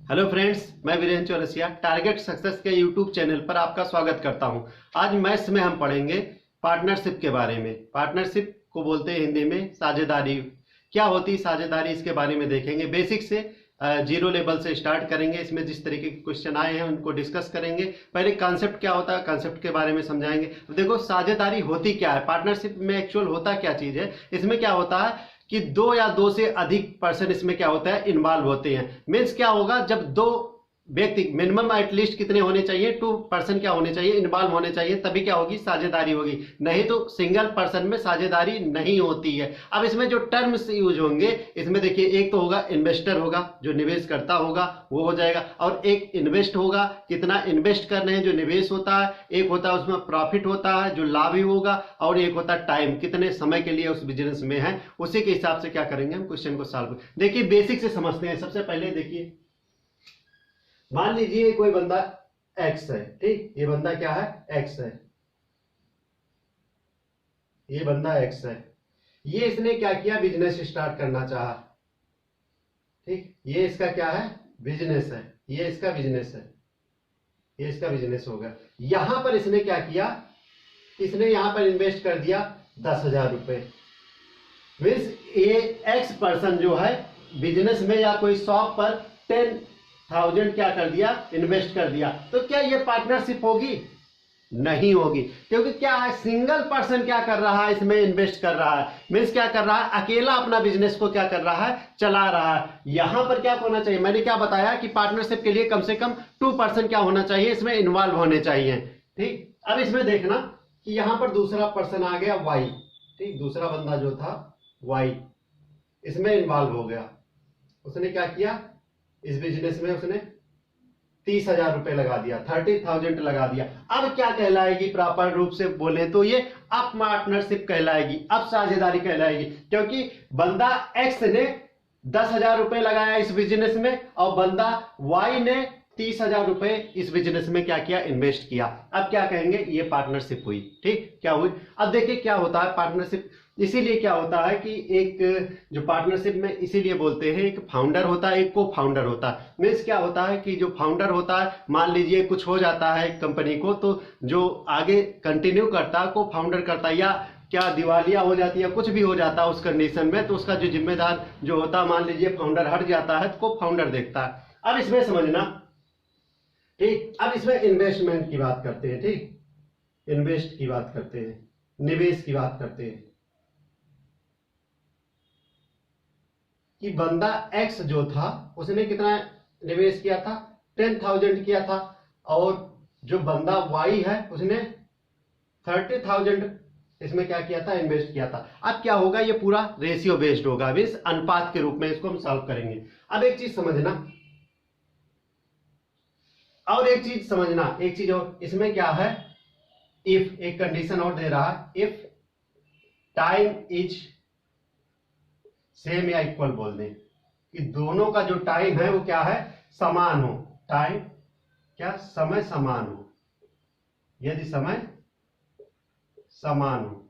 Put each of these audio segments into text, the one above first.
Hello friends, मैं Virendra Chaurasia target success के YouTube channel पर आपका स्वागत करता हूं। आज मैथ्स में हम पढ़ेंगे पार्टनरशिप के बारे में। पार्टनरशिप को बोलते हैं हिंदी में साझेदारी। क्या होती है साझेदारी, इसके बारे में देखेंगे। बेसिक से जीरो लेवल से स्टार्ट करेंगे। इसमें जिस तरीके के क्वेश्चन आए हैं उनको डिस्कस करेंगे। पहले कॉन्सेप्ट क्या होता है, कॉन्सेप्ट के बारे में समझाएंगे। देखो साझेदारी होती क्या है, पार्टनरशिप में एक्चुअल होता क्या चीज है। इसमें क्या होता है कि दो या दो से अधिक पर्सन इसमें क्या होता है इन्वॉल्व होते हैं। मीन्स क्या होगा, जब दो व्यक्ति मिनिमम एटलीस्ट कितने होने चाहिए, 2 पर्सन क्या होने चाहिए, इन्वॉल्व होने चाहिए, तभी क्या होगी साझेदारी होगी। नहीं तो सिंगल पर्सन में साझेदारी नहीं होती है। अब इसमें जो टर्म्स यूज होंगे, इसमें देखिए एक तो होगा इन्वेस्टर होगा, जो निवेश करता होगा वो हो जाएगा, और एक इन्वेस्ट होगा, कितना इन्वेस्ट कर रहे हैं जो निवेश होता है। एक होता है उसमें प्रॉफिट होता है जो लाभ ही होगा, और एक होता है टाइम, कितने समय के लिए उस बिजनेस में है। उसी के हिसाब से क्या करेंगे हम क्वेश्चन को सॉल्व। देखिए बेसिक से समझते हैं। सबसे पहले देखिए, मान लीजिए कोई बंदा एक्स है, ठीक। ये बंदा क्या है, एक्स है। ये बंदा एक्स है। ये इसने क्या किया, बिजनेस स्टार्ट करना चाहा, ठीक। ये इसका क्या है, बिजनेस है। ये इसका बिजनेस है, ये इसका बिजनेस होगा। यहां पर इसने क्या किया, इसने यहां पर इन्वेस्ट कर दिया 10,000 रुपए। मीन्स ये एक्स पर्सन जो है बिजनेस में या कोई शॉप पर 10,000 क्या कर दिया, इन्वेस्ट कर दिया। तो क्या ये पार्टनरशिप होगी? नहीं होगी, क्योंकि क्या है, सिंगल पर्सन क्या कर रहा है, इसमें इन्वेस्ट कर रहा है। मीन्स क्या कर रहा है, अकेला अपना बिजनेस को क्या कर रहा है, चला रहा है। यहां पर क्या होना चाहिए, मैंने क्या बताया कि पार्टनरशिप के लिए कम से कम 2 पर्सन क्या होना चाहिए, इसमें इन्वॉल्व होने चाहिए, ठीक। अब इसमें देखना कि यहां पर दूसरा पर्सन आ गया वाई, ठीक। दूसरा बंदा जो था वाई इसमें इन्वॉल्व हो गया। उसने क्या किया, इस बिजनेस में उसने 30,000 रुपए लगा दिया, 30,000 लगा दिया। अब क्या कहलाएगी, प्रॉपर रूप से बोले तो ये अब पार्टनरशिप कहलाएगी, अब साझेदारी कहलाएगी। क्योंकि बंदा एक्स ने 10,000 रुपए लगाया इस बिजनेस में, और बंदा वाई ने 30,000 रुपए इस बिजनेस में क्या किया, इन्वेस्ट किया। अब क्या कहेंगे, ये पार्टनरशिप हुई, ठीक। क्या हुई, अब देखिए क्या होता है पार्टनरशिप। इसीलिए क्या होता है कि एक जो पार्टनरशिप में इसीलिए बोलते हैं, एक फाउंडर होता है, एक को फाउंडर होता है। मीन्स क्या होता है कि जो फाउंडर होता है, मान लीजिए कुछ हो जाता है कंपनी को, तो जो आगे कंटिन्यू करता है को फाउंडर करता है, या क्या दिवालिया हो जाती है, कुछ भी हो जाता है उस कंडीशन में, तो उसका जो जिम्मेदार जो होता है, मान लीजिए फाउंडर हट जाता है, तो को फाउंडर देखता है। अब इसमें समझना, ठीक। अब इसमें इन्वेस्टमेंट की बात करते हैं, ठीक। इन्वेस्ट की बात करते हैं, निवेश की बात करते हैं कि बंदा एक्स जो था उसने कितना निवेश किया था, 10,000 किया था, और जो बंदा वाई है उसने 30,000 इसमें क्या किया था, इन्वेस्ट किया था। अब क्या होगा, ये पूरा रेशियो बेस्ड होगा, मींस अनुपात के रूप में इसको हम सॉल्व करेंगे। अब एक चीज समझना, और एक चीज समझना, एक चीज और इसमें क्या है, इफ एक कंडीशन और दे रहा है, इफ टाइम इज सेम या इक्वल बोल दें कि दोनों का जो टाइम है वो क्या है, समान हो। टाइम क्या, समय समान हो। यदि समय समान हो,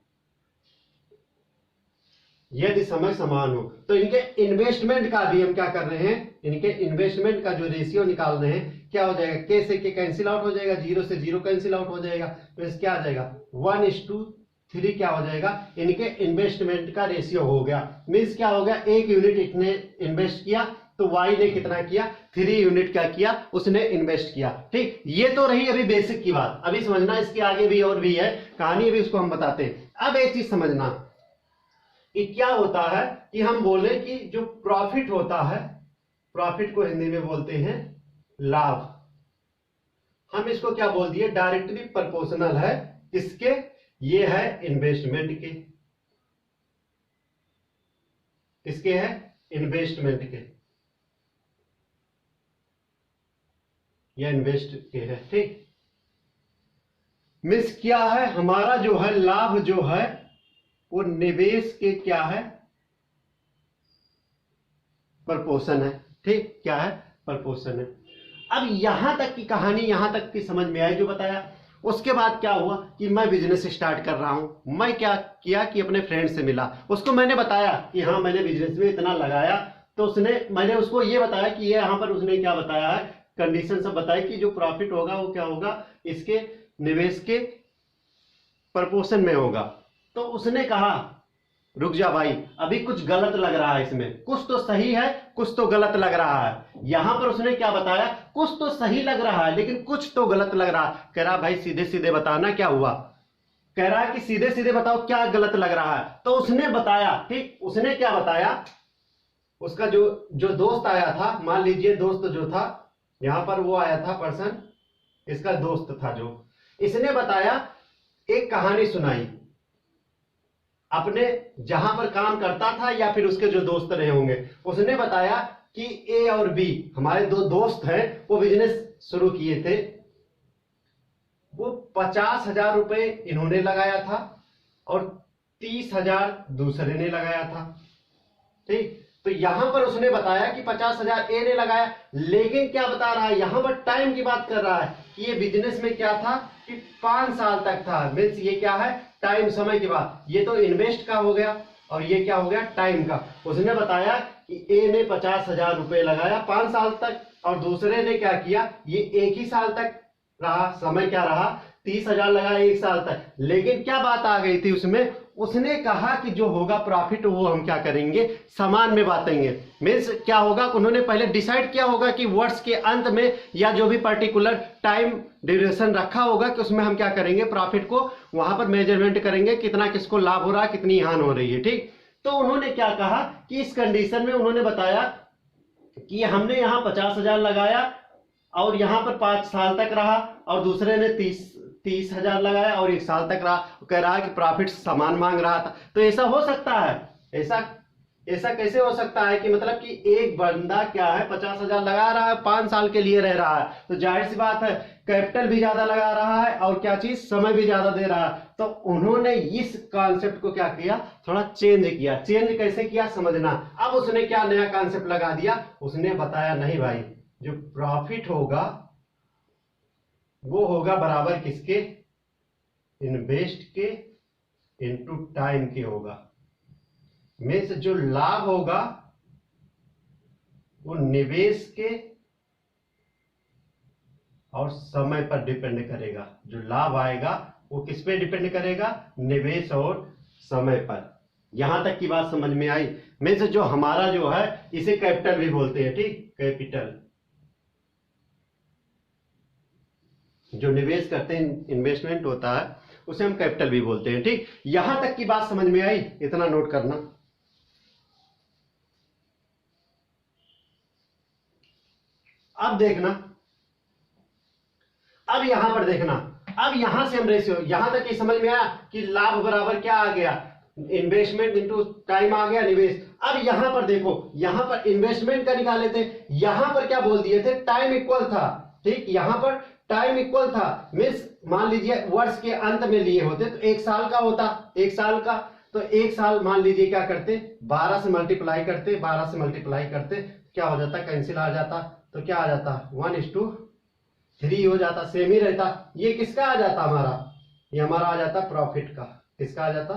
यदि समय समान हो, तो इनके इन्वेस्टमेंट का भी हम क्या कर रहे हैं, इनके इन्वेस्टमेंट का जो रेशियो निकाल रहे हैं, क्या हो जाएगा, के से के कैंसिल आउट हो जाएगा, 0 से 0 कैंसिल आउट हो जाएगा, तो क्या आ जाएगा 1:3 क्या हो जाएगा, इनके इन्वेस्टमेंट का रेशियो हो गया। मीन्स क्या हो गया, 1 यूनिट इसने इन्वेस्ट किया, तो वाई ने कितना किया, 3 यूनिट क्या किया, उसने इन्वेस्ट किया, ठीक। ये तो रही अभी बेसिक की बात। अभी समझना इसके आगे भी और भी है कहानी, भी उसको हम बताते हैं। अब एक चीज समझना कि क्या होता है कि हम बोले कि जो प्रॉफिट होता है, प्रॉफिट को हिंदी में बोलते हैं लाभ। हम इसको क्या बोल दिए, डायरेक्टली प्रोपोर्शनल है किसके, ये है इन्वेस्टमेंट के, किसके है, इन्वेस्टमेंट के, या इन्वेस्ट के है, ठीक। मीन्स क्या है, हमारा जो है लाभ जो है वो निवेश के क्या है, प्रोपोर्शन है, ठीक। क्या है, प्रोपोर्शन है। अब यहां तक की कहानी, यहां तक की समझ में आई जो बताया। उसके बाद क्या हुआ कि मैं बिजनेस स्टार्ट कर रहा हूं। मैं क्या किया कि अपने फ्रेंड से मिला, उसको मैंने बताया कि हाँ मैंने बिजनेस में इतना लगाया, तो उसने, मैंने उसको ये बताया कि ये यहाँ पर उसने क्या बताया है, कंडीशन सब बताई कि जो प्रॉफिट होगा वो क्या होगा, इसके निवेश के प्रपोर्शन में होगा। तो उसने कहा रुक जा भाई, अभी कुछ गलत लग रहा है इसमें, कुछ तो सही है कुछ तो गलत लग रहा है। यहां पर उसने क्या बताया, कुछ तो सही लग रहा है लेकिन कुछ तो गलत लग रहा है। कह रहा भाई सीधे सीधे बताना क्या हुआ, कह रहा है कि सीधे सीधे बताओ क्या गलत लग रहा है। तो उसने बताया, ठीक, उसने क्या बताया, उसका जो दोस्त आया था, मान लीजिए दोस्त जो था यहां पर वो आया था पर्सन, इसका दोस्त था जो, इसने बताया, एक कहानी सुनाई अपने जहां पर काम करता था या फिर उसके जो दोस्त रहे होंगे। उसने बताया कि ए और बी हमारे दो दोस्त हैं, वो बिजनेस शुरू किए थे, वो 50,000 रुपए इन्होंने लगाया था और 30,000 दूसरे ने लगाया था। ठीक, तो यहां पर उसने बताया कि 50,000 ए ने लगाया, लेकिन क्या बता रहा है, यहां पर टाइम की बात कर रहा है कि ये बिजनेस में क्या था कि 5 साल तक था। मीन्स ये क्या है, टाइम, समय की बात। ये तो इन्वेस्ट का हो गया और ये क्या हो गया, टाइम का। उसने बताया कि ए ने 50,000 रुपए लगाया 5 साल तक और दूसरे ने क्या किया, ये एक ही साल तक रहा, समय क्या रहा, 30,000 लगाया 1 साल तक। लेकिन क्या बात आ गई थी उसमें, उसने कहा कि जो होगा प्रॉफिट वो हम क्या करेंगे, समान में बांटेंगे। मीन्स क्या होगा, उन्होंने पहले डिसाइड किया होगा कि वर्ष के अंत में या जो भी पर्टिकुलर टाइम ड्यूरेशन रखा होगा कि उसमें हम क्या करेंगे, प्रॉफिट को वहां पर मेजरमेंट करेंगे, कितना किसको लाभ हो रहा है, कितनी हानि हो रही है। ठीक, तो उन्होंने क्या कहा कि इस कंडीशन में उन्होंने बताया कि हमने यहाँ 50,000 लगाया और यहां पर 5 साल तक रहा और दूसरे ने 30,000 लगाया और 1 साल तक रहा। कह रहा है कि प्रॉफिट समान मांग रहा था। तो ऐसा हो सकता है, ऐसा कैसे हो सकता है कि मतलब कि एक बंदा क्या है 50,000 लगा रहा है, 5 साल के लिए रह रहा है, तो जाहिर सी बात है कैपिटल भी ज्यादा लगा रहा है और क्या चीज, समय भी ज्यादा दे रहा है। तो उन्होंने इस कॉन्सेप्ट को क्या किया, थोड़ा चेंज किया। चेंज कैसे किया समझना। अब उसने क्या नया कॉन्सेप्ट लगा दिया, उसने बताया नहीं भाई, जो प्रॉफिट होगा वो होगा बराबर किसके, इन्वेस्ट के इनटू टाइम के होगा। मीन्स जो लाभ होगा वो निवेश के और समय पर डिपेंड करेगा। जो लाभ आएगा वो किस पे डिपेंड करेगा, निवेश और समय पर। यहां तक की बात समझ में आई। मीन्स जो हमारा जो है इसे कैपिटल भी बोलते हैं। ठीक, कैपिटल, जो निवेश करते हैं, इन्वेस्टमेंट होता है, उसे हम कैपिटल भी बोलते हैं। ठीक, यहां तक की बात समझ में आई, इतना नोट करना। अब देखना, अब यहां पर देखना, अब यहां से हम रेशियो, यहां तक ये समझ में आया कि लाभ बराबर क्या आ गया, इन्वेस्टमेंट इनटू टाइम आ गया, निवेश। अब यहां पर देखो, यहां पर इन्वेस्टमेंट का निकाले थे, यहां पर क्या बोल दिए थे, टाइम इक्वल था। ठीक, यहां पर टाइम इक्वल था। मीन्स मान लीजिए वर्ष के अंत में लिए होते तो 1 साल का होता, 1 साल का, तो 1 साल मान लीजिए क्या करते, 12 से मल्टीप्लाई करते, 12 से मल्टीप्लाई करते, क्या हो जाता, कैंसिल आ जाता, तो क्या आ जाता, 1:3 हो जाता, सेम ही रहता। ये किसका आ जाता हमारा, ये हमारा आ जाता प्रॉफिट का। किसका आ जाता,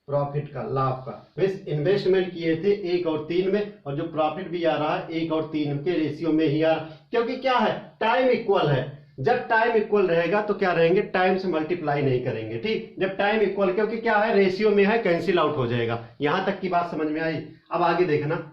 प्रॉफिट का, लाभ का। मीन्स इन्वेस्टमेंट किए थे 1 और 3 में और जो प्रॉफिट भी आ रहा है 1 और 3 के रेशियो में ही आ रहा, क्योंकि क्या है, टाइम इक्वल है। जब टाइम इक्वल रहेगा तो क्या रहेंगे, टाइम से मल्टीप्लाई नहीं करेंगे। ठीक, जब टाइम इक्वल, क्योंकि क्या है, रेशियो में है, कैंसिल आउट हो जाएगा। यहां तक की बात समझ में आई। अब आगे देखना,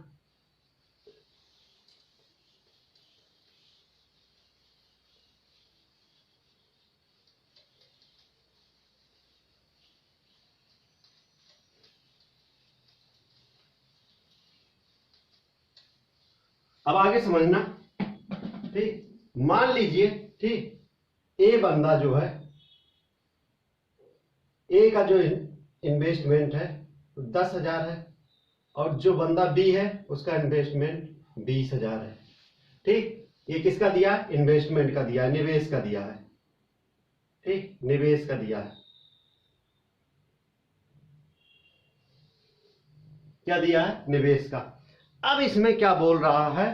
अब आगे समझना। ठीक, मान लीजिए, ठीक, ए बंदा जो है, ए का जो इन्वेस्टमेंट है 10,000 है और जो बंदा बी है उसका इन्वेस्टमेंट 20,000 है। ठीक, ये किसका दिया, इन्वेस्टमेंट का दिया है, निवेश का दिया है। ठीक, निवेश का दिया है, क्या दिया है, निवेश का। अब इसमें क्या बोल रहा है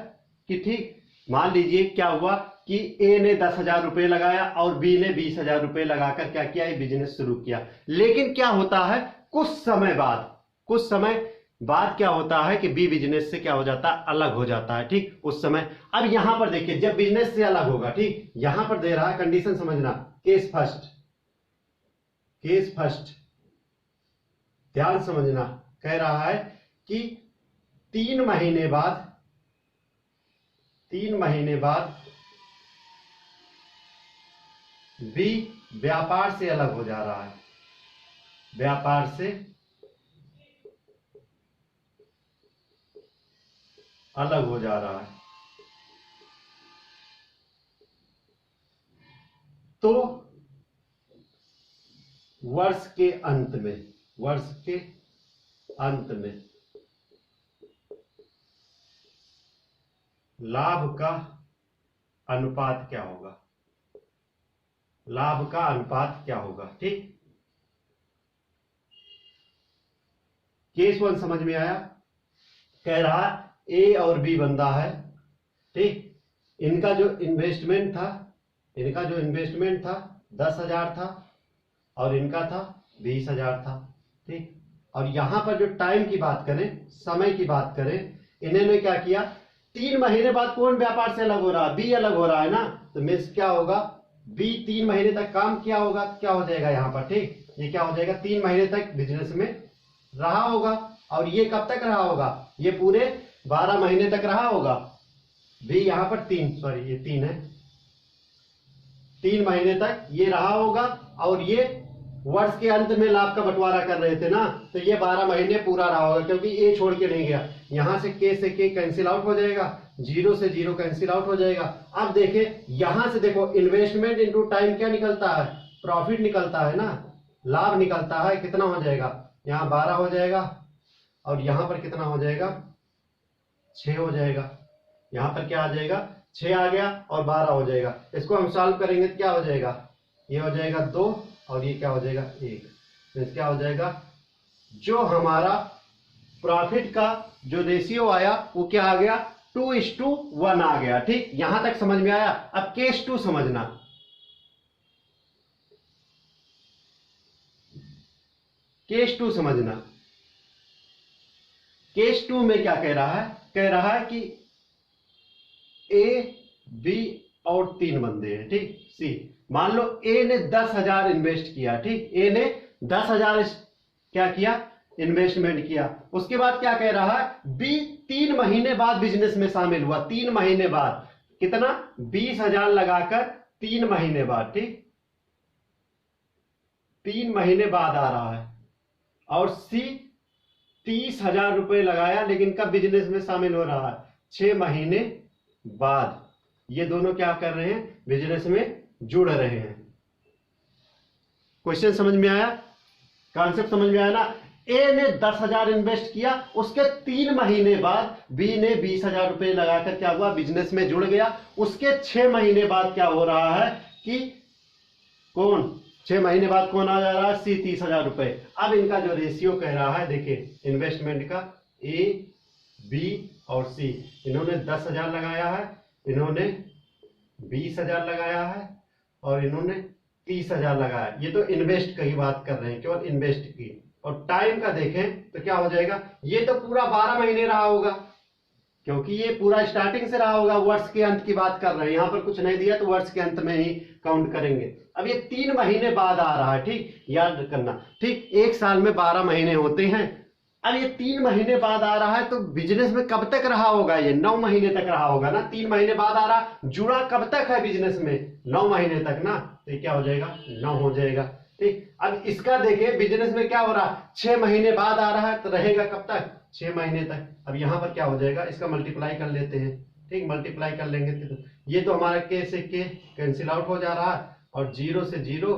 कि ठीक, मान लीजिए क्या हुआ कि ए ने 10,000 रुपए लगाया और बी ने 20,000 रुपए लगाकर क्या किया, ये बिजनेस शुरू किया। लेकिन क्या होता है, कुछ समय बाद, कुछ समय बाद क्या होता है कि बी बिजनेस से क्या हो जाता है, अलग हो जाता है। ठीक, उस समय अब यहां पर देखिए जब बिजनेस से अलग होगा, ठीक, यहां पर दे रहा है कंडीशन समझना, केस फर्स्ट, केस फर्स्ट, ध्यान समझना, कह रहा है कि 3 महीने बाद, 3 महीने बाद बी व्यापार से अलग हो जा रहा है, व्यापार से अलग हो जा रहा है, तो वर्ष के अंत में, वर्ष के अंत में लाभ का अनुपात क्या होगा, लाभ का अनुपात क्या होगा। ठीक, केस 1 समझ में आया। कह रहा ए और बी बंदा है, ठीक, इनका जो इन्वेस्टमेंट था, इनका जो इन्वेस्टमेंट था 10,000 था और इनका था 20,000 था। ठीक, और यहां पर जो टाइम की बात करें, समय की बात करें, इन्होंने क्या किया, 3 महीने बाद कौन व्यापार से अलग हो रहा है, बी अलग हो रहा है ना, तो मीन्स क्या होगा, बी 3 महीने तक काम किया होगा, क्या हो जाएगा यहां पर। ठीक, ये क्या हो जाएगा, 3 महीने तक बिजनेस में रहा होगा, और ये कब तक रहा होगा, ये पूरे 12 महीने तक रहा होगा। बी यहां पर 3, सॉरी ये 3 है, 3 महीने तक ये रहा होगा, और ये वर्ष के अंत में लाभ का बंटवारा कर रहे थे ना, तो ये 12 महीने पूरा रहा होगा, क्योंकि ए छोड़ के नहीं गया। यहां से के कैंसिल आउट हो जाएगा, 0 से 0 कैंसिल आउट हो जाएगा। अब देखें यहां से, देखो इन्वेस्टमेंट इनटू टाइम क्या निकलता है, प्रॉफिट निकलता है ना, लाभ निकलता है, कितना हो जाएगा, यहां 12 हो जाएगा, और यहां पर कितना हो जाएगा, 6 हो जाएगा। यहां पर क्या आ जाएगा, 6 आ गया और 12 हो जाएगा। इसको हम सॉल्व करेंगे तो क्या हो जाएगा, ये हो जाएगा 2 और ये क्या हो जाएगा 1, तो क्या हो जाएगा, जो हमारा प्रॉफिट का जो रेशियो आया वो क्या आ गया, 2:1 आ गया। ठीक, यहां तक समझ में आया। अब केस 2 समझना, केस 2 समझना। केस 2 में क्या कह रहा है, कह रहा है कि ए बी और 3 बंदे हैं। ठीक, सी, मान लो ए ने 10,000 इन्वेस्ट किया। ठीक, ए ने 10,000 क्या किया, इन्वेस्टमेंट किया। उसके बाद क्या कह रहा है, बी 3 महीने बाद बिजनेस में शामिल हुआ, 3 महीने बाद, कितना, 20,000 लगाकर 3 महीने बाद। ठीक, 3 महीने बाद आ रहा है, और सी 30,000 रुपए लगाया, लेकिन कब बिजनेस में शामिल हो रहा है, 6 महीने बाद। ये दोनों क्या कर रहे हैं, बिजनेस में जुड़ रहे हैं। क्वेश्चन समझ में आया, कॉन्सेप्ट समझ में आया ना। ए ने 10,000 इन्वेस्ट किया, उसके 3 महीने बाद बी ने 20,000 रुपए लगाकर क्या हुआ, बिजनेस में जुड़ गया। उसके 6 महीने बाद क्या हो रहा है कि कौन, 6 महीने बाद कौन आ जा रहा है, सी 30,000 रुपए। अब इनका जो रेशियो कह रहा है, देखिए इन्वेस्टमेंट का, ए बी और सी, इन्होंने 10,000 लगाया है, इन्होंने 20,000 लगाया है, और इन्होंने 30,000 लगाया। ये तो इन्वेस्ट की बात कर रहे हैं, केवल इन्वेस्ट की। और टाइम का देखें तो क्या हो जाएगा, ये तो पूरा 12 महीने रहा होगा, क्योंकि ये पूरा स्टार्टिंग से रहा होगा, वर्ष के अंत की बात कर रहे हैं, यहां पर कुछ नहीं दिया तो वर्ष के अंत में ही काउंट करेंगे। अब ये 3 महीने बाद आ रहा है। ठीक, याद करना। ठीक, 1 साल में 12 महीने होते हैं। अब ये 3 महीने बाद आ रहा है, तो बिजनेस में कब तक रहा होगा, ये 9 महीने तक रहा होगा ना। 3 महीने बाद आ रहा, जुड़ा कब तक है बिजनेस में, 9 महीने तक ना, तो ये क्या हो जाएगा, 9 हो जाएगा। ठीक, अब इसका देखें बिजनेस में क्या हो रहा है, 6 महीने बाद आ रहा है, तो रहेगा कब तक, 6 महीने तक। अब यहां पर क्या हो जाएगा, इसका मल्टीप्लाई कर लेते हैं। ठीक, मल्टीप्लाई कर लेंगे तो ये तो हमारा के से के कैंसिल आउट हो जा रहा है, और 0 से 0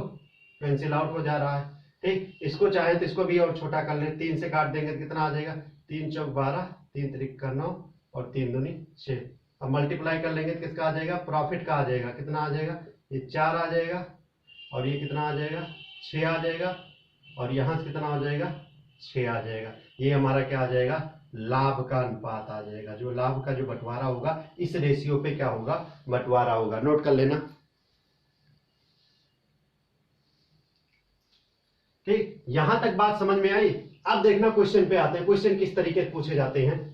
कैंसिल आउट हो जा रहा है। ठीक, इसको चाहे तो इसको भी और छोटा कर ले, 3 से काट देंगे तो कितना आ जाएगा, 3 चौक 12, 3 त्रिक का 9, और 3 दूनी 6। अब मल्टीप्लाई कर लेंगे तो किसका आ जाएगा, प्रॉफिट का आ जाएगा, कितना आ जाएगा, ये 4 आ जाएगा, और ये कितना आ जाएगा, 6 आ जाएगा, और यहां से कितना हो जाएगा, 6 आ जाएगा। ये हमारा क्या आ जाएगा, लाभ का अनुपात आ जाएगा। जो लाभ का जो बंटवारा होगा, इस रेशियो पे क्या होगा, बंटवारा होगा। नोट कर लेना। ठीक, यहां तक बात समझ में आई। अब देखना क्वेश्चन पे आते हैं, क्वेश्चन किस तरीके से पूछे जाते हैं।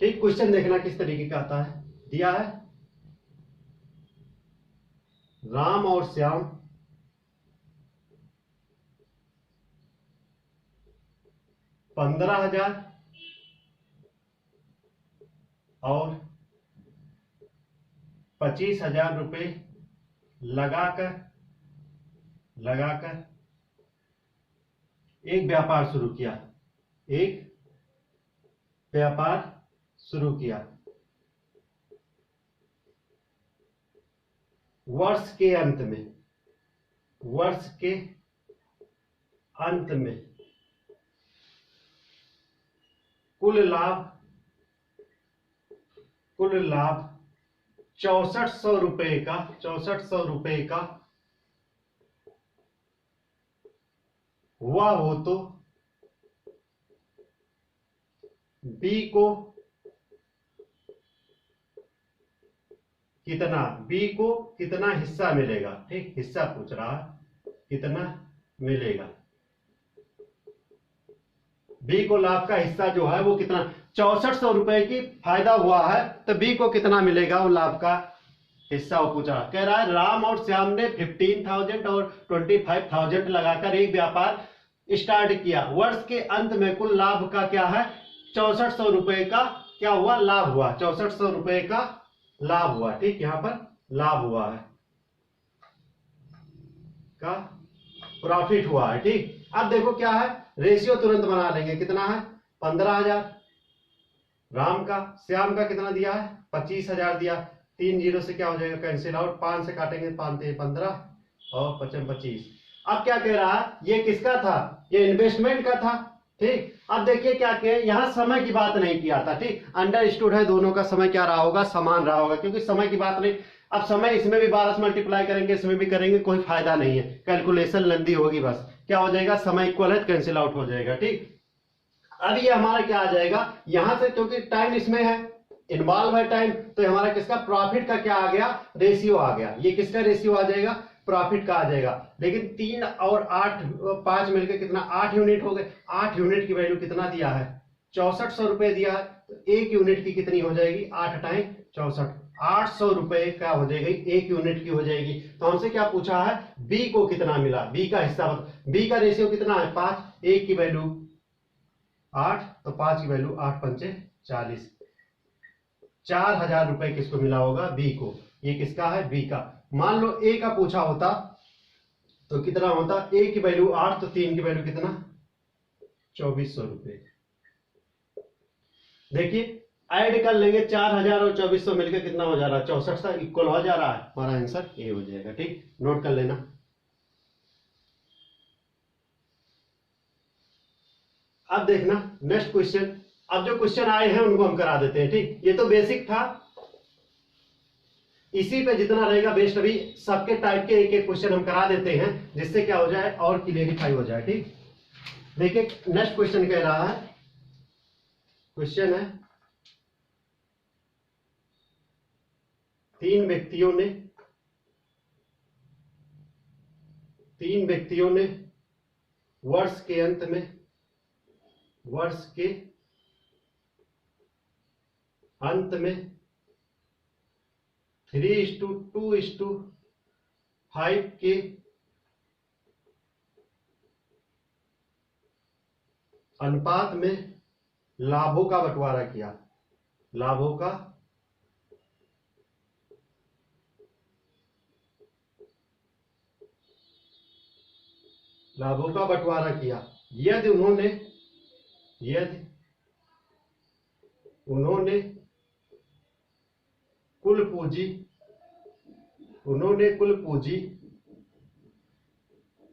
ठीक, क्वेश्चन देखना किस तरीके का आता है। दिया है राम और श्याम 15,000 और 25,000 रुपए लगाकर एक व्यापार शुरू किया। एक व्यापार शुरू किया। वर्ष के अंत में कुल लाभ 6400 रुपए का हुआ हो तो बी को कितना हिस्सा मिलेगा। ठीक, हिस्सा पूछ रहा है, कितना मिलेगा। बी को लाभ का हिस्सा जो है वो कितना, 6400 रुपए की फायदा हुआ है तो बी को कितना मिलेगा वो लाभ का हिस्सा वो पूछ रहा। कह रहा है राम और श्याम ने 15,000 और 25,000 लगाकर एक व्यापार स्टार्ट किया। वर्ष के अंत में कुल लाभ का क्या है, 6400 रुपए का क्या हुआ, लाभ हुआ। 6400 रुपए का लाभ हुआ। ठीक, यहां पर लाभ हुआ है का प्रॉफिट हुआ है। ठीक, अब देखो क्या है, रेशियो तुरंत बना लेंगे। कितना है, 15,000 राम का, श्याम का कितना दिया है, 25,000 दिया। 3 जीरो से क्या हो जाएगा, कैंसिल आउट। 5 से काटेंगे, 5 से 15 और 25 25। अब क्या कह रहा है, ये किसका था, ये इन्वेस्टमेंट का था। ठीक, अब देखिए क्या किया, यहां समय की बात नहीं किया था। ठीक, अंडरस्टूड है, दोनों का समय क्या रहा होगा, समान रहा होगा, क्योंकि समय की बात नहीं। अब समय इसमें भी 12 से मल्टीप्लाई करेंगे, इसमें भी करेंगे, कोई फायदा नहीं है, कैलकुलेशन लंबी होगी। बस क्या हो जाएगा, समय इक्वल है, कैंसिल आउट हो जाएगा। ठीक, अब ये हमारा क्या आ जाएगा, यहां से क्योंकि टाइम इसमें है, इन्वॉल्व है टाइम, तो हमारा किसका, प्रॉफिट का क्या आ गया, रेशियो आ गया। ये किसका रेशियो आ जाएगा, प्रॉफिट का आ जाएगा। लेकिन 3 और 8 5 मिलकर कितना, 8 यूनिट हो गए। 8 यूनिट की वैल्यू कितना दिया है, 6400 रुपए दिया है, तो 1 यूनिट की कितनी हो जाएगी, 8 टाइम 64, 800 रुपए क्या हो जाएगी, 1 यूनिट की हो जाएगी। तो हमसे क्या पूछा है, बी को कितना मिला, बी का हिस्सा। बी का रेशियो कितना है, 5, 1 की वैल्यू 8, तो 5 की वैल्यू 8 पंचे 40। 4,000 रुपए किसको मिला होगा, बी को। ये किसका है, बी का। मान लो ए का पूछा होता तो कितना होता, ए की वैल्यू 8, तो 3 की वैल्यू कितना, 2400 रुपए। देखिए ऐड कर लेंगे, 4,000 और 2400 मिलकर कितना हो जा रहा है, 64 इक्वल हो जा रहा है, हमारा आंसर ए हो जाएगा। ठीक, नोट कर लेना। अब देखना नेक्स्ट क्वेश्चन। अब जो क्वेश्चन आए हैं उनको हम करा देते हैं। ठीक, ये तो बेसिक था, इसी पे जितना रहेगा बेस्ट। अभी सबके टाइप के एक एक क्वेश्चन हम करा देते हैं, जिससे क्या हो जाए और क्लियरिफाई हो जाए। ठीक, देखिए नेक्स्ट क्वेश्चन कह रहा है, क्वेश्चन है, 3 व्यक्तियों ने वर्ष के अंत में 3:2:5 के अनुपात में लाभों का बंटवारा किया। लाभों का बंटवारा किया। यदि उन्होंने कुल पूंजी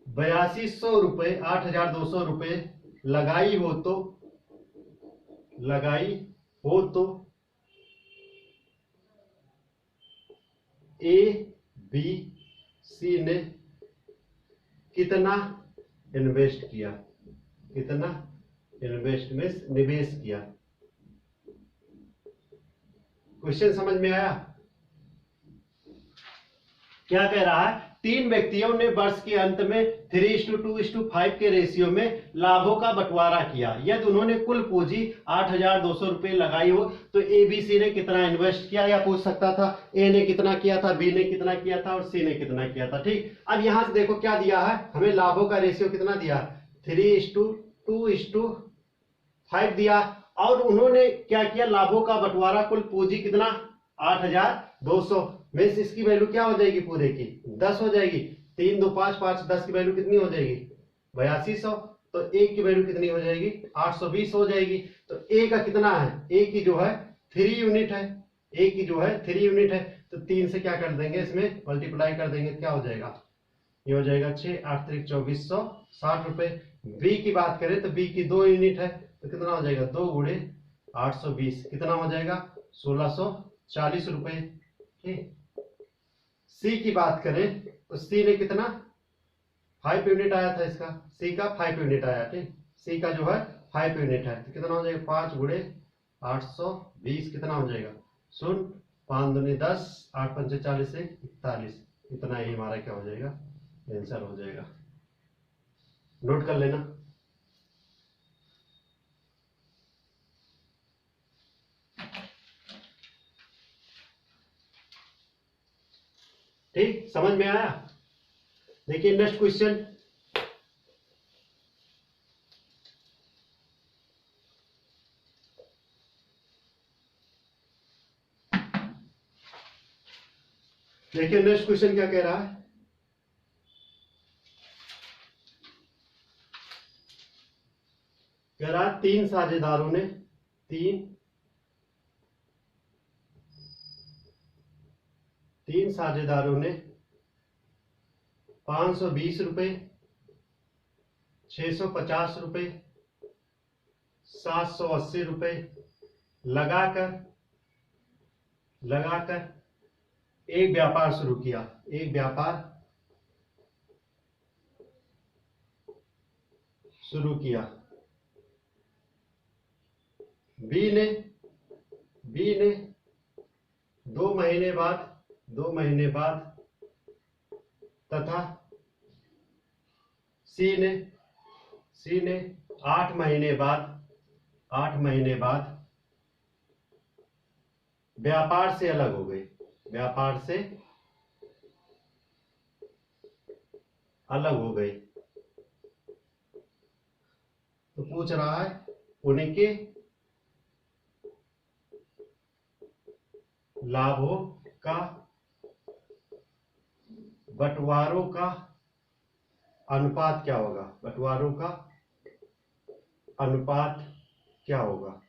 8200 रुपए 8,200 रुपए लगाई हो तो ए बी सी ने कितना इन्वेस्ट किया, कितना इन्वेस्ट मीन्स निवेश किया। क्वेश्चन समझ में आया? क्या कह रहा है? 3 व्यक्तियों ने वर्ष के अंत में 3:2:5 के रेशियो में लाभों का बंटवारा किया। यदि उन्होंने कुल पूंजी 8,200 रुपए लगाई हो तो एबीसी ने कितना इन्वेस्ट किया, या पूछ सकता था ए ने कितना किया था, बी ने कितना किया था और सी ने कितना किया था। ठीक, अब यहां से देखो क्या दिया है हमें, लाभों का रेशियो कितना दिया, 3:2:5 दिया, और उन्होंने क्या किया, लाभों का बंटवारा, कुल पूंजी कितना 8,200 में इसकी वैल्यू क्या हो जाएगी, पूरे की 10 हो जाएगी। 3 2 5 5 10 की वैल्यू कितनी हो जाएगी, 8200। तो ए की वैल्यू कितनी हो जाएगी, 820 हो जाएगी। तो ए का कितना है, ए की जो है 3 यूनिट है, ए की जो है 3 यूनिट है। तो 3 से क्या कर देंगे, इसमें मल्टीप्लाई कर देंगे, क्या हो जाएगा, ये हो जाएगा 6 8 3 2460 रुपए। बी की बात करें तो बी की 2 यूनिट है, तो कितना हो जाएगा, 2 गुणे 820, कितना हो जाएगा 1640 रुपए। ठीक, सी की बात करें तो सी ने कितना 5 यूनिट आया था, इसका सी का 5 यूनिट आया। ठीक, सी का जो है 5 यूनिट है, तो कितना हो जाएगा 5 गुणे 820, कितना हो जाएगा 0 5 दूनी 10 8 पंचे 40 से 41, इतना ही हमारा क्या हो जाएगा, आंसर हो जाएगा। नोट कर लेना। ठीक, समझ में आया? देखिए नेक्स्ट क्वेश्चन, देखिए नेक्स्ट क्वेश्चन क्या कह रहा है, कह रहा है 3 साझेदारों ने 3 साझेदारों ने 520 रुपए, 650 रुपए, 780 रुपए लगाकर एक व्यापार शुरू किया, एक व्यापार शुरू किया। बी ने 2 महीने बाद तथा सी ने 8 महीने बाद व्यापार से अलग हो गए, व्यापार से अलग हो गए। तो पूछ रहा है उनके लाभों का बंटवारों का अनुपात क्या होगा, बंटवारों का अनुपात क्या होगा।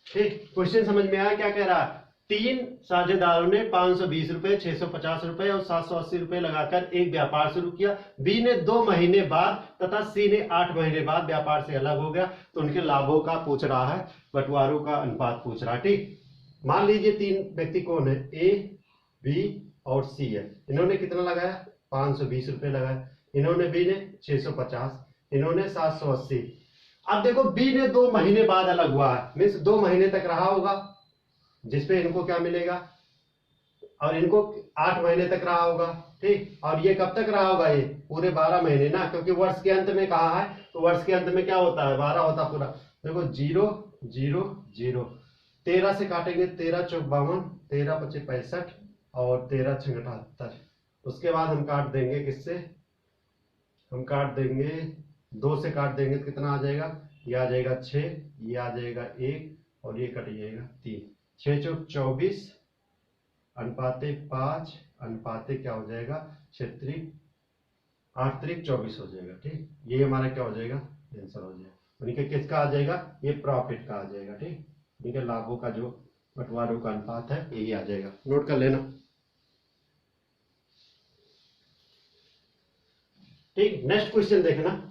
ठीक, क्वेश्चन समझ में आया? क्या कह रहा है, 3 साझेदारों ने 520 रुपए, 650 रुपए और 780 रुपए लगाकर एक व्यापार शुरू किया। बी ने 2 महीने बाद तथा सी ने 8 महीने बाद व्यापार से अलग हो गया। तो उनके लाभों का पूछ रहा है, बंटवारों का अनुपात पूछ रहा है। ठीक, मान लीजिए 3 व्यक्ति कौन है, ए बी और सी है। इन्होंने कितना लगाया, 520 रुपए लगाया, इन्होंने बी ने 650, इन्होंने 780। अब देखो बी ने 2 महीने बाद अलग हुआ है, मीन्स 2 महीने तक रहा होगा, जिसपे इनको क्या मिलेगा, और इनको 8 महीने तक रहा होगा। ठीक, और ये कब तक रहा होगा, ये पूरे 12 महीने ना, क्योंकि वर्ष के अंत में कहा है, तो वर्ष के अंत में क्या होता है, 12 होता पूरा। देखो 0 0 0, 13 से काटेंगे, 13 चौक 52, 13 पचे 65 और 13 छंग 78। उसके बाद हम काट देंगे, किससे हम काट देंगे, 2 से काट देंगे तो कितना आ जाएगा, ये आ जाएगा 6, ये आ जाएगा 1 और ये कट जाएगा 3। 6 चौक 24 अनुपाते 5 अनुपाते क्या हो जाएगा, 6 8 त्रिक 24 हो जाएगा। ठीक, ये हमारा क्या हो जाएगा, आंसर हो जाएगा। उनके किसका आ जाएगा, ये प्रॉफिट का आ जाएगा। ठीक, उनके लाभों का जो बंटवारों का अनुपात है यही आ जाएगा, नोट कर लेना। ठीक, नेक्स्ट क्वेश्चन देखना,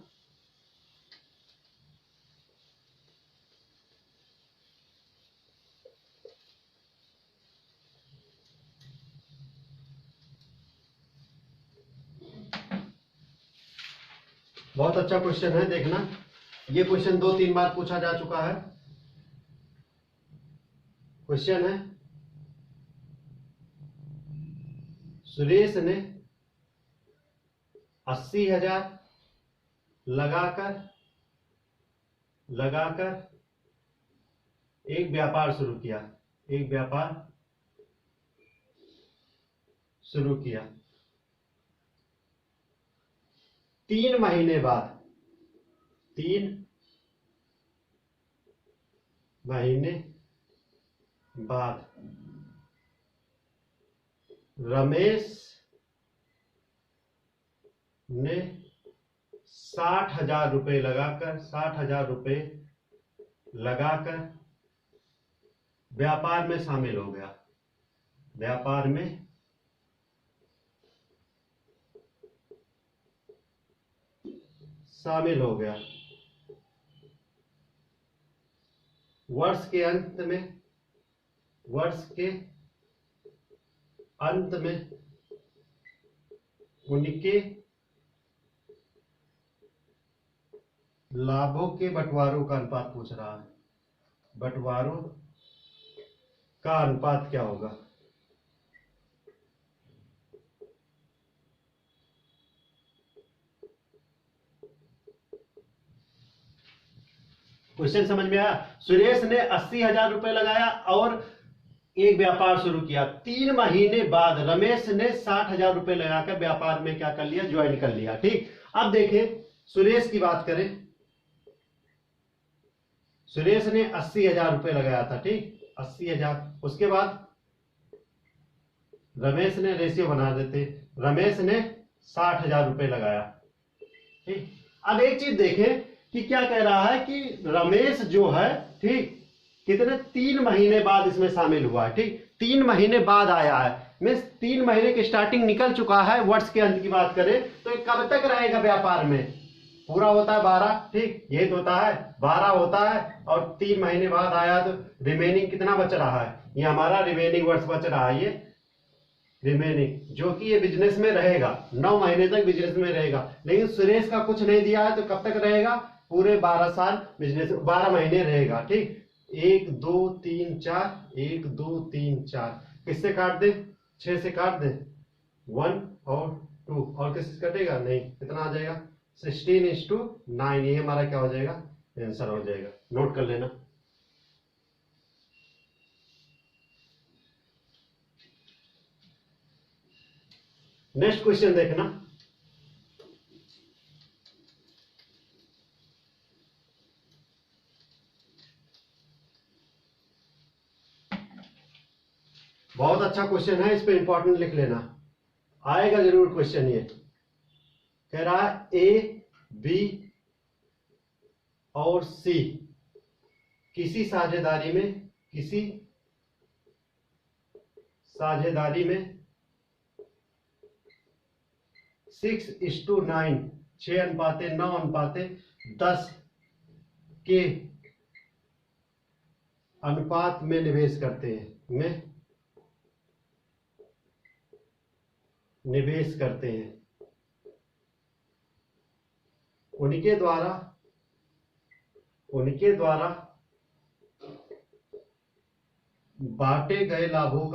बहुत अच्छा क्वेश्चन है, देखना। ये क्वेश्चन 2-3 बार पूछा जा चुका है। क्वेश्चन है, सुरेश ने 80,000 लगाकर एक व्यापार शुरू किया। 3 महीने बाद, 3 महीने बाद रमेश ने 60,000 रुपए लगाकर व्यापार में शामिल हो गया। वर्ष के अंत में उनके लाभों के बंटवारों का अनुपात पूछ रहा है। बंटवारों का अनुपात क्या होगा? क्वेश्चन समझ में आया? सुरेश ने 80,000 रुपए लगाया और एक व्यापार शुरू किया। 3 महीने बाद रमेश ने 60,000 रुपए लगाकर व्यापार में क्या कर लिया? ज्वाइन कर लिया। ठीक, अब देखें सुरेश की बात करें। सुरेश ने 80,000 रुपए लगाया था। ठीक, 80,000। उसके बाद रमेश ने, रेशियो बना देते, रमेश ने 60,000 रुपए लगाया। ठीक, अब एक चीज देखें कि क्या कह रहा है कि रमेश जो है, ठीक, कितने 3 महीने बाद इसमें शामिल हुआ है। ठीक, 3 महीने बाद आया है, मीन्स 3 महीने की स्टार्टिंग निकल चुका है। वर्ष के अंत की बात करें तो कब तक रहेगा व्यापार में? पूरा होता है 12। ठीक, ये तो होता है 12 होता है और 3 महीने बाद आया तो रिमेनिंग कितना बच रहा है? ये हमारा रिमेनिंग वर्ष बच रहा है, ये रिमेनिंग, जो कि ये बिजनेस में रहेगा। 9 महीने तक बिजनेस में रहेगा। लेकिन सुरेश का कुछ नहीं दिया है तो कब तक रहेगा? पूरे 12 साल बिजनेस, 12 महीने रहेगा। ठीक, 1 2 3 4, 1 2 3 4, किससे काट दे? 6 से काट दे, 1 और 2, और किससे कटेगा? नहीं, कितना आ जाएगा? 16:9। ये हमारा क्या हो जाएगा? आंसर हो जाएगा। नोट कर लेना। नेक्स्ट क्वेश्चन देखना। बहुत अच्छा क्वेश्चन है, इस पे इंपॉर्टेंट लिख लेना, आएगा जरूर क्वेश्चन। ये कह रहा है ए, बी और सी किसी साझेदारी में 6:9, 6:9:10 के अनुपात में निवेश करते हैं, उनके द्वारा बांटे गए लाभों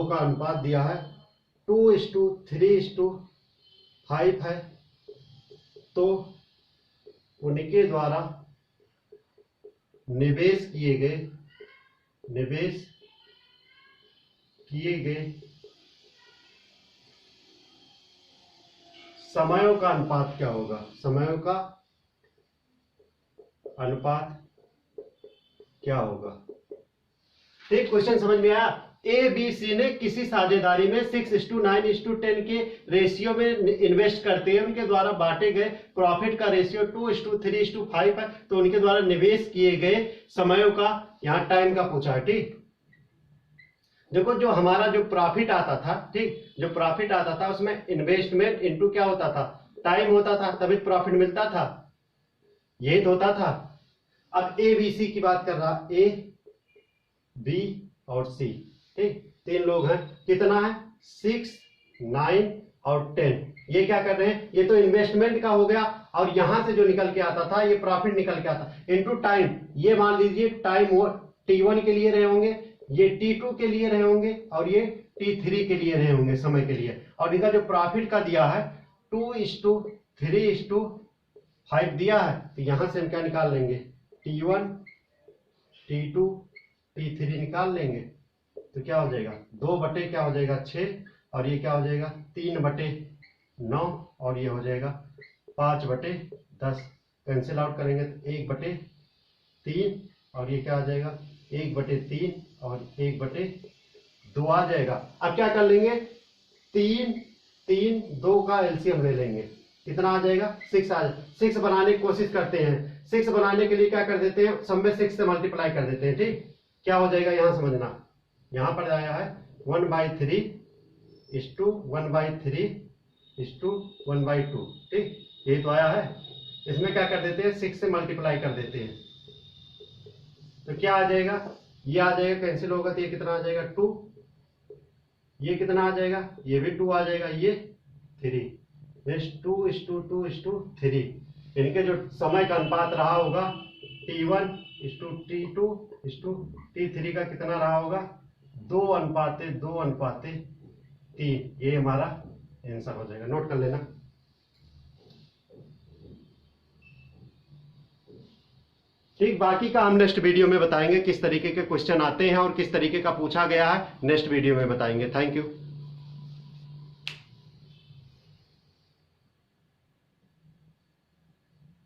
का अनुपात दिया है 2:3:5 है। तो उनके द्वारा निवेश किए गए समयों का अनुपात क्या होगा? ठीक, क्वेश्चन समझ में आया? ए बी सी ने किसी साझेदारी में 6:9:10 के रेशियो में इन्वेस्ट करते हैं। उनके द्वारा बांटे गए प्रॉफिट का रेशियो 2:3:5 है। तो उनके द्वारा निवेश किए गए समयों का, यहां टाइम का पूछा है। ठीक, देखो जो हमारा जो प्रॉफिट आता था, ठीक, जो प्रॉफिट आता था उसमें इन्वेस्टमेंट इनटू क्या होता था? टाइम होता था, तभी प्रॉफिट मिलता था। यही तो होता था। अब ए बी सी की बात कर रहा, ए बी और सी, ठीक, 3 लोग हैं, कितना है 6, 9 और 10। ये क्या कर रहे हैं, ये तो इन्वेस्टमेंट का हो गया, और यहां से जो निकल के आता था ये प्रॉफिट निकल के आता इनटू टाइम। ये मान लीजिए टाइम T1 के लिए रहे होंगे, ये T2 के लिए रहे होंगे, और ये T3 के लिए रहे होंगे समय के लिए, और इनका जो प्रॉफिट का दिया है 2:3:5 दिया है, तो यहां से हम क्या निकाल लेंगे, T1 T2 T3 निकाल लेंगे, तो क्या हो जाएगा 2 बटे क्या हो जाएगा 6, और ये क्या हो जाएगा 3/9, और ये हो जाएगा 5/10। कैंसिल आउट करेंगे तो 1/3, और ये क्या आ जाएगा 1/3 और 1/2 आ जाएगा। अब क्या कर लेंगे, 3 3 2 का एलसीएम ले लेंगे, कितना आ जाएगा 6 आ जाएगा। 6 बनाने की कोशिश करते हैं, 6 बनाने के लिए क्या कर देते हैं, सब में 6 से मल्टीप्लाई कर देते हैं, ठीक। क्या हो जाएगा यहां समझना, यहां पर आया है 1/3:1/3:1/2, ठीक, ये तो आया है। इसमें क्या कर देते हैं 6 से मल्टीप्लाई कर देते हैं, तो क्या आ जाएगा, ये आ जाएगा, कैंसिल होगा तो ये कितना आ जाएगा 2, ये कितना आ जाएगा, ये भी 2 आ जाएगा, ये 3, 2:2:3। इनके जो समय का अनुपात रहा होगा T1:T2:T3 का कितना रहा होगा 2:2:3। ये हमारा आंसर हो जाएगा, नोट कर लेना। ठीक, बाकी का हम नेक्स्ट वीडियो में बताएंगे किस तरीके के क्वेश्चन आते हैं और किस तरीके का पूछा गया है, नेक्स्ट वीडियो में बताएंगे। Thank you.